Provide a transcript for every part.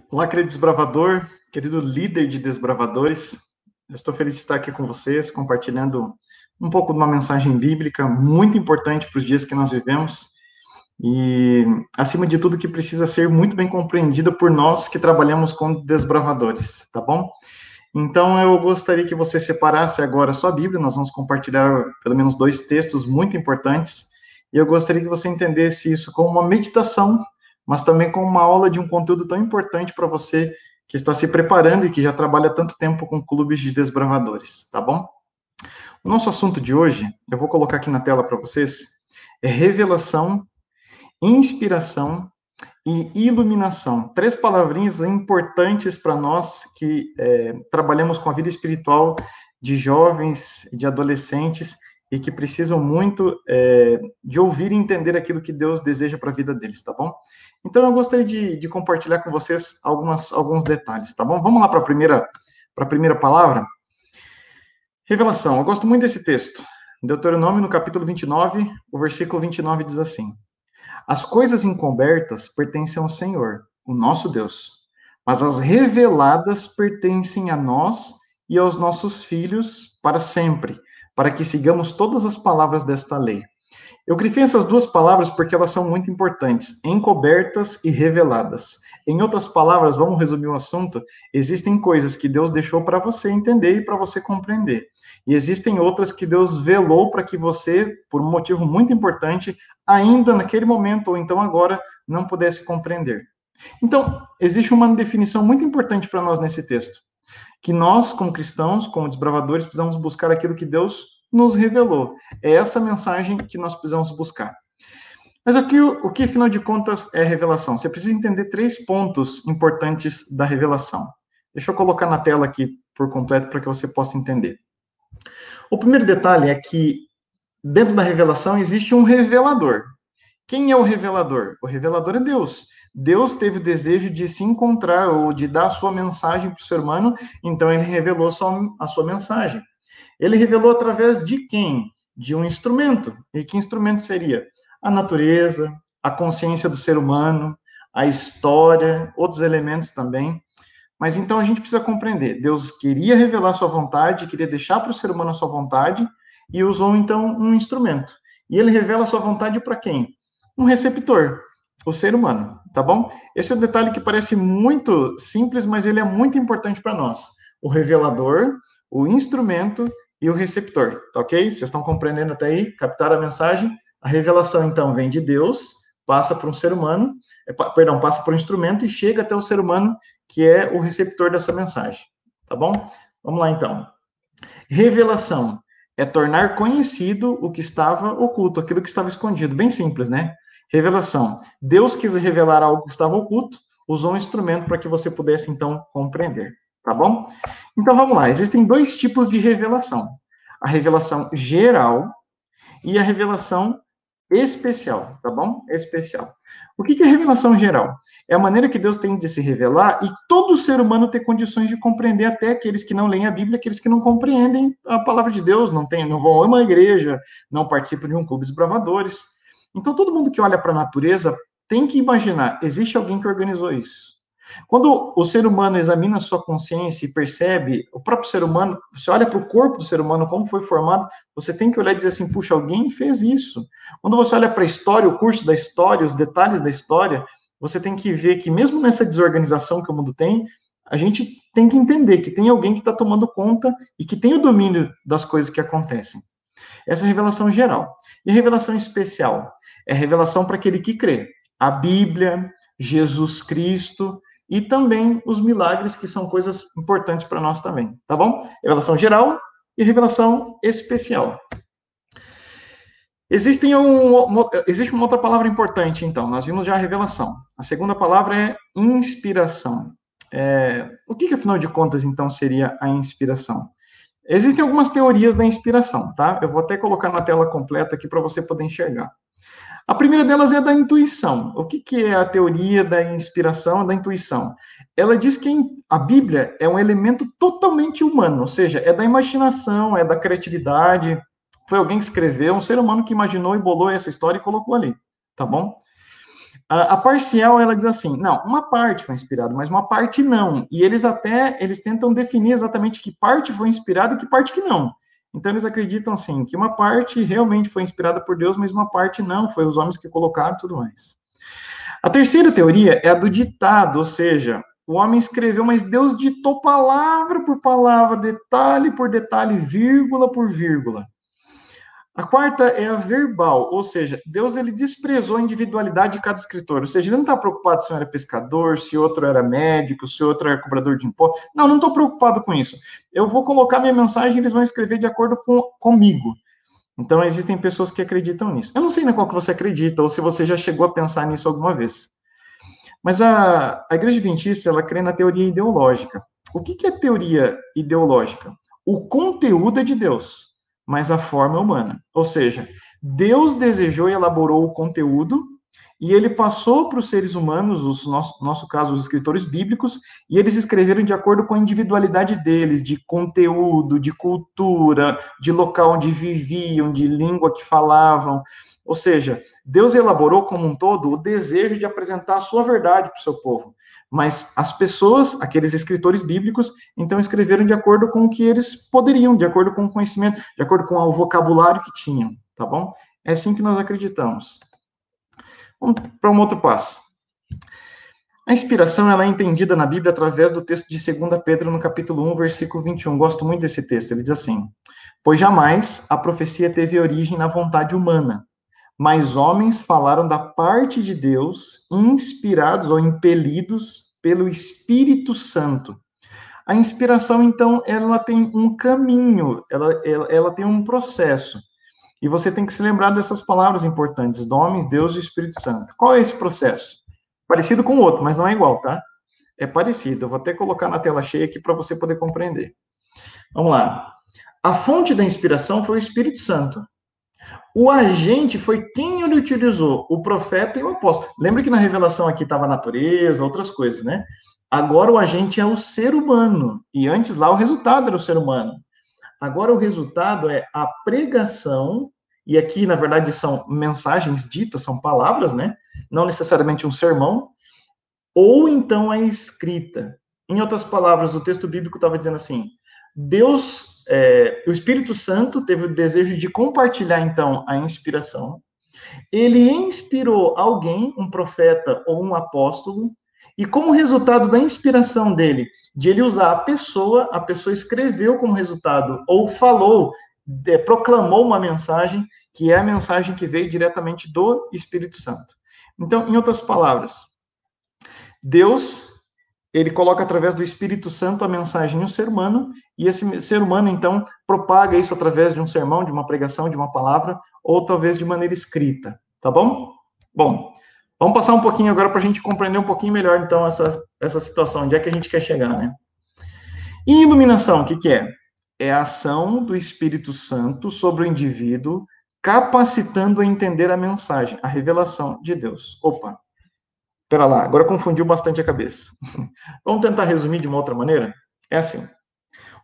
Olá, querido desbravador, querido líder de desbravadores. Eu estou feliz de estar aqui com vocês, compartilhando um pouco de uma mensagem bíblica muito importante para os dias que nós vivemos e, acima de tudo, que precisa ser muito bem compreendida por nós que trabalhamos com desbravadores, tá bom? Então, eu gostaria que você separasse agora a sua Bíblia, nós vamos compartilhar pelo menos dois textos muito importantes, e eu gostaria que você entendesse isso como uma meditação, mas também como uma aula de um conteúdo tão importante para você que está se preparando e que já trabalha tanto tempo com clubes de desbravadores, tá bom? O nosso assunto de hoje, eu vou colocar aqui na tela para vocês, é revelação, inspiração e iluminação. Três palavrinhas importantes para nós que trabalhamos com a vida espiritual de jovens, de adolescentes e que precisam muito de ouvir e entender aquilo que Deus deseja para a vida deles, tá bom? Então, eu gostaria de compartilhar com vocês alguns detalhes, tá bom? Vamos lá para a primeira palavra? Revelação. Eu gosto muito desse texto. Deuteronômio, no capítulo 29, o versículo 29 diz assim: as coisas encobertas pertencem ao Senhor, o nosso Deus, mas as reveladas pertencem a nós e aos nossos filhos para sempre, para que sigamos todas as palavras desta lei. Eu grifei essas duas palavras porque elas são muito importantes, encobertas e reveladas. Em outras palavras, vamos resumir o assunto, existem coisas que Deus deixou para você entender e para você compreender. E existem outras que Deus velou para que você, por um motivo muito importante, ainda naquele momento ou então agora, não pudesse compreender. Então, existe uma definição muito importante para nós nesse texto, que nós, como cristãos, como desbravadores, precisamos buscar aquilo que Deus nos revelou. É essa mensagem que nós precisamos buscar. Mas aqui, o que, afinal de contas, é revelação? Você precisa entender três pontos importantes da revelação. Deixa eu colocar na tela aqui por completo para que você possa entender. O primeiro detalhe é que dentro da revelação existe um revelador. Quem é o revelador? O revelador é Deus. Deus teve o desejo de se encontrar ou de dar a sua mensagem para o ser humano, então ele revelou a sua mensagem. Ele revelou através de quem? De um instrumento. E que instrumento seria? A natureza, a consciência do ser humano, a história, outros elementos também. Mas então a gente precisa compreender. Deus queria revelar sua vontade, queria deixar para o ser humano a sua vontade, e usou então um instrumento. E ele revela a sua vontade para quem? Um receptor, o ser humano, tá bom? Esse é um detalhe que parece muito simples, mas ele é muito importante para nós. O revelador, o instrumento e o receptor, tá ok? Vocês estão compreendendo até aí? Captaram a mensagem? A revelação, então, vem de Deus, passa para um ser humano, passa por um instrumento e chega até o ser humano, que é o receptor dessa mensagem, tá bom? Vamos lá, então. Revelação é tornar conhecido o que estava oculto, aquilo que estava escondido. Bem simples, né? Revelação. Deus quis revelar algo que estava oculto, usou um instrumento para que você pudesse, então, compreender. Tá bom? Então, vamos lá. Existem dois tipos de revelação. A revelação geral e a revelação especial, tá bom? Especial. O que é revelação geral? É a maneira que Deus tem de se revelar e todo ser humano ter condições de compreender, até aqueles que não leem a Bíblia, aqueles que não compreendem a palavra de Deus, não vão a uma igreja, não participam de um clube de desbravadores. Então, todo mundo que olha para a natureza tem que imaginar, existe alguém que organizou isso. Quando o ser humano examina a sua consciência e percebe o próprio ser humano, você olha para o corpo do ser humano, como foi formado, você tem que olhar e dizer assim, puxa, alguém fez isso. Quando você olha para a história, o curso da história, os detalhes da história, você tem que ver que mesmo nessa desorganização que o mundo tem, a gente tem que entender que tem alguém que está tomando conta e que tem o domínio das coisas que acontecem. Essa é a revelação geral. E a revelação especial? É a revelação para aquele que crê. A Bíblia, Jesus Cristo, e também os milagres, que são coisas importantes para nós também, tá bom? Revelação geral e revelação especial. Existe uma outra palavra importante, então. Nós vimos já a revelação. A segunda palavra é inspiração. O que, afinal de contas, então, seria a inspiração? Existem algumas teorias da inspiração, tá? Eu vou até colocar na tela completa aqui para você poder enxergar. A primeira delas é a da intuição. O que é a teoria da inspiração e da intuição? Ela diz que a Bíblia é um elemento totalmente humano, ou seja, é da imaginação, é da criatividade. Foi alguém que escreveu, um ser humano que imaginou e bolou essa história e colocou ali, tá bom? A parcial, ela diz assim, não, uma parte foi inspirada, mas uma parte não. E eles tentam definir exatamente que parte foi inspirada e que parte que não. Então, eles acreditam, assim, que uma parte realmente foi inspirada por Deus, mas uma parte não, foi os homens que colocaram e tudo mais. A terceira teoria é a do ditado, ou seja, o homem escreveu, mas Deus ditou palavra por palavra, detalhe por detalhe, vírgula por vírgula. A quarta é a verbal, ou seja, Deus ele desprezou a individualidade de cada escritor, ou seja, ele não está preocupado se um era pescador, se outro era médico, se outro era cobrador de impostos. Não estou preocupado com isso. Eu vou colocar minha mensagem e eles vão escrever de acordo comigo. Então, existem pessoas que acreditam nisso. Eu não sei na qual que você acredita, ou se você já chegou a pensar nisso alguma vez. Mas a Igreja Adventista, ela crê na teoria ideológica. O que é teoria ideológica? O conteúdo é de Deus, mas a forma é humana. Ou seja, Deus desejou e elaborou o conteúdo, e ele passou para os seres humanos, nosso caso, os escritores bíblicos, e eles escreveram de acordo com a individualidade deles, de conteúdo, de cultura, de local onde viviam, de língua que falavam. Ou seja, Deus elaborou como um todo o desejo de apresentar a sua verdade para o seu povo. Mas as pessoas, aqueles escritores bíblicos, então escreveram de acordo com o que eles poderiam, de acordo com o conhecimento, de acordo com o vocabulário que tinham, tá bom? É assim que nós acreditamos. Vamos para um outro passo. A inspiração ela é entendida na Bíblia através do texto de 2 Pedro, no capítulo 1, versículo 21. Gosto muito desse texto. Ele diz assim: pois jamais a profecia teve origem na vontade humana, mas homens falaram da parte de Deus, inspirados ou impelidos pelo Espírito Santo. A inspiração, então, ela tem um caminho, ela tem um processo. E você tem que se lembrar dessas palavras importantes, homens, Deus e Espírito Santo. Qual é esse processo? Parecido com o outro, mas não é igual, tá? É parecido. Eu vou até colocar na tela cheia aqui para você poder compreender. Vamos lá. A fonte da inspiração foi o Espírito Santo. O agente foi quem ele utilizou, o profeta e o apóstolo. Lembra que na revelação aqui estava a natureza, outras coisas, né? Agora o agente é o ser humano. E antes lá o resultado era o ser humano. Agora o resultado é a pregação, e aqui, na verdade, são mensagens ditas, são palavras, né? Não necessariamente um sermão, ou então a escrita. Em outras palavras, o texto bíblico estava dizendo assim: Deus, o Espírito Santo teve o desejo de compartilhar, então, a inspiração. Ele inspirou alguém, um profeta ou um apóstolo, e como resultado da inspiração dele, de ele usar a pessoa escreveu como resultado, ou falou, proclamou uma mensagem, que é a mensagem que veio diretamente do Espírito Santo. Então, em outras palavras, Deus, ele coloca através do Espírito Santo a mensagem no ser humano, e esse ser humano, então, propaga isso através de um sermão, de uma pregação, de uma palavra, ou talvez de maneira escrita, tá bom? Bom, vamos passar um pouquinho agora para a gente compreender um pouquinho melhor, então, essa situação, onde é que a gente quer chegar, né? E iluminação, o que é? É a ação do Espírito Santo sobre o indivíduo, capacitando a entender a mensagem, a revelação de Deus. Opa, espera lá, agora confundiu bastante a cabeça. Vamos tentar resumir de uma outra maneira? É assim.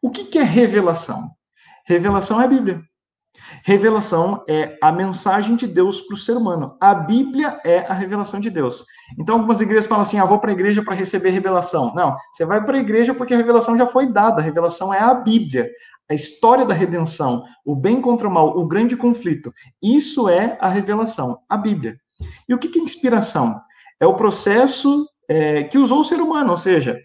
O que é revelação? Revelação é a Bíblia. Revelação é a mensagem de Deus para o ser humano. A Bíblia é a revelação de Deus. Então, algumas igrejas falam assim: vou para a igreja para receber revelação. Não, você vai para a igreja porque a revelação já foi dada. A revelação é a Bíblia. A história da redenção, o bem contra o mal, o grande conflito. Isso é a revelação, a Bíblia. E o que é inspiração? É o processo que usou o ser humano, ou seja,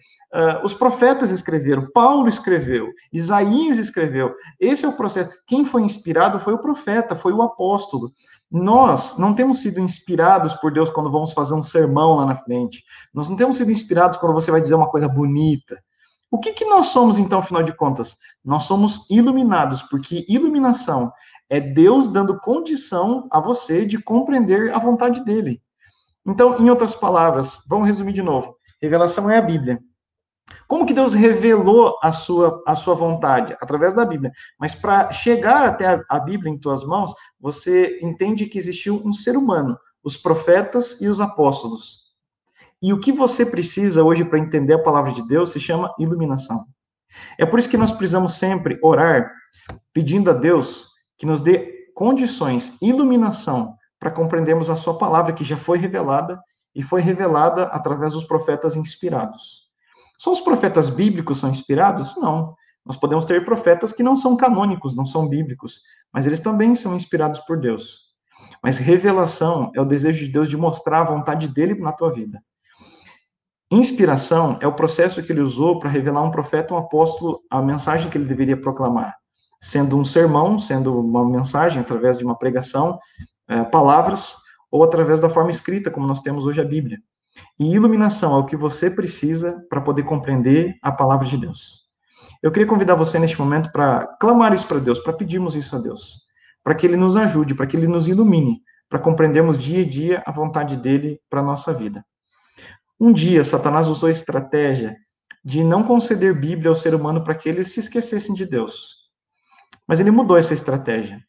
os profetas escreveram, Paulo escreveu, Isaías escreveu. Esse é o processo. Quem foi inspirado foi o profeta, foi o apóstolo. Nós não temos sido inspirados por Deus quando vamos fazer um sermão lá na frente. Nós não temos sido inspirados quando você vai dizer uma coisa bonita. O que nós somos, então, afinal de contas? Nós somos iluminados, porque iluminação é Deus dando condição a você de compreender a vontade dele. Então, em outras palavras, vamos resumir de novo. Revelação é a Bíblia. Como que Deus revelou a sua vontade? Através da Bíblia. Mas para chegar até a Bíblia em tuas mãos, você entende que existiu um ser humano, os profetas e os apóstolos. E o que você precisa hoje para entender a palavra de Deus se chama iluminação. É por isso que nós precisamos sempre orar, pedindo a Deus que nos dê condições, iluminação, para compreendermos a sua palavra, que já foi revelada, e foi revelada através dos profetas inspirados. Só os profetas bíblicos são inspirados? Não. Nós podemos ter profetas que não são canônicos, não são bíblicos, mas eles também são inspirados por Deus. Mas revelação é o desejo de Deus de mostrar a vontade dele na tua vida. Inspiração é o processo que ele usou para revelar a um profeta, um apóstolo, a mensagem que ele deveria proclamar. Sendo um sermão, sendo uma mensagem através de uma pregação, palavras, ou através da forma escrita, como nós temos hoje a Bíblia. E iluminação é o que você precisa para poder compreender a palavra de Deus. Eu queria convidar você neste momento para clamar isso para Deus, para pedirmos isso a Deus, para que Ele nos ajude, para que Ele nos ilumine, para compreendermos dia a dia a vontade dEle para a nossa vida. Um dia, Satanás usou a estratégia de não conceder Bíblia ao ser humano para que eles se esquecessem de Deus. Mas ele mudou essa estratégia.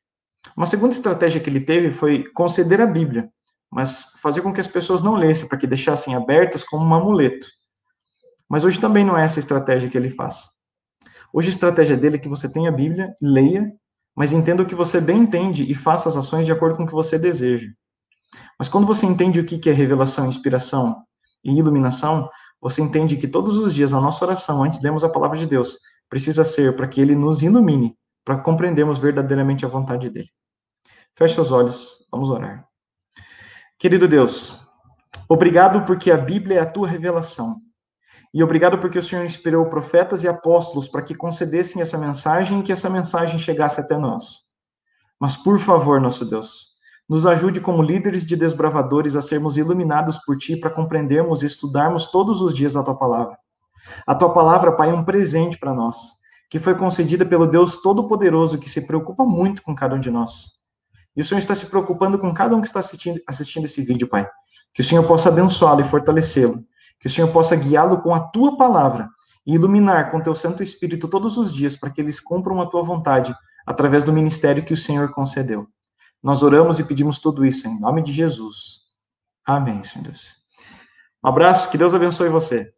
Uma segunda estratégia que ele teve foi conceder a Bíblia, mas fazer com que as pessoas não lessem, para que deixassem abertas como um amuleto. Mas hoje também não é essa estratégia que ele faz. Hoje a estratégia dele é que você tenha a Bíblia, leia, mas entenda o que você bem entende e faça as ações de acordo com o que você deseja. Mas quando você entende o que é revelação, inspiração e iluminação, você entende que todos os dias a nossa oração, antes de lermos a palavra de Deus, precisa ser para que Ele nos ilumine, para compreendermos verdadeiramente a vontade dEle. Feche seus olhos, vamos orar. Querido Deus, obrigado porque a Bíblia é a tua revelação. E obrigado porque o Senhor inspirou profetas e apóstolos para que concedessem essa mensagem e que essa mensagem chegasse até nós. Mas, por favor, nosso Deus, nos ajude como líderes de desbravadores a sermos iluminados por Ti para compreendermos e estudarmos todos os dias a Tua palavra. A Tua palavra, Pai, é um presente para nós, que foi concedida pelo Deus Todo-Poderoso, que se preocupa muito com cada um de nós. E o Senhor está se preocupando com cada um que está assistindo esse vídeo, Pai. Que o Senhor possa abençoá-lo e fortalecê-lo. Que o Senhor possa guiá-lo com a Tua palavra e iluminar com Teu Santo Espírito todos os dias para que eles cumpram a Tua vontade através do ministério que o Senhor concedeu. Nós oramos e pedimos tudo isso em nome de Jesus. Amém, Senhor Deus. Um abraço, que Deus abençoe você.